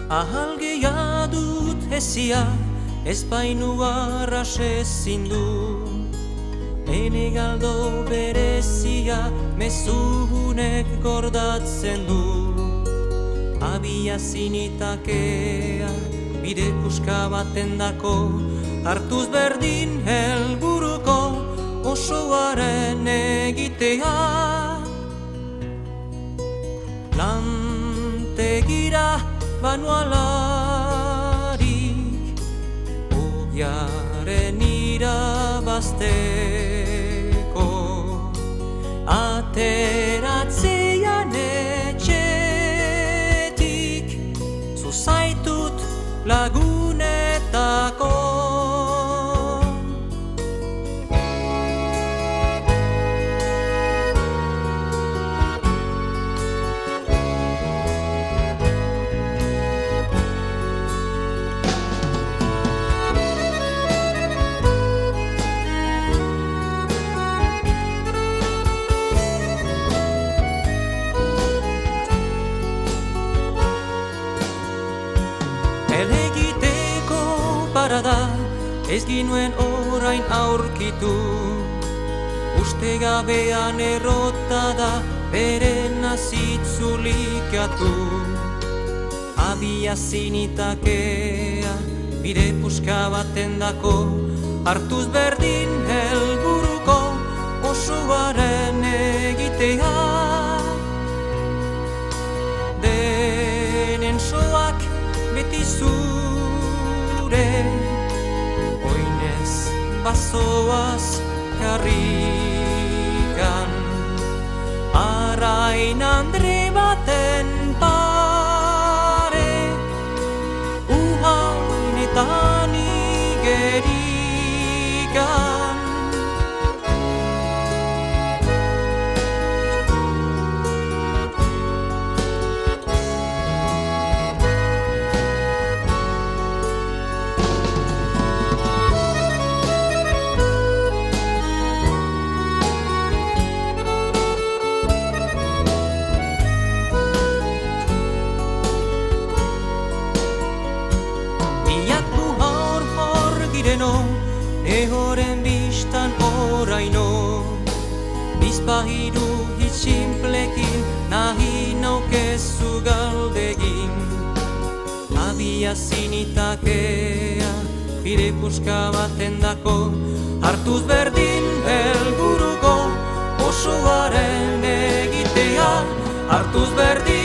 Ahalgea dut hezia, ez bainu arras ezin du. Ene galdo berezia, mezugunek gordatzen du. Abia zinitakea, bide puska baten dako, hartuz berdin helburuko, osoaren egitea. Lantegira banualarik, ogiaren irabazteko, ateratzean etxetik, zuzaitut lagunetako. Elegiteko parada, ez ginuen orain aurkitu. Uste gabean errotada, beren azitzulikatu. Abia zinitakea, bide puska baten dako, hartuz berdin helburuko, osoaren egitea. Denen soak beti zure, oinez bazoaz karrikan, arain andre baten pare, uhainetan igerikan. Ehoren bistan oraino, bizpahiru hitxinplekin nahi naukezu galdegin. Abia zinitakea, bide puska baten dako, hartuz berdin helburuko, osoaren egitea, hartuz berdin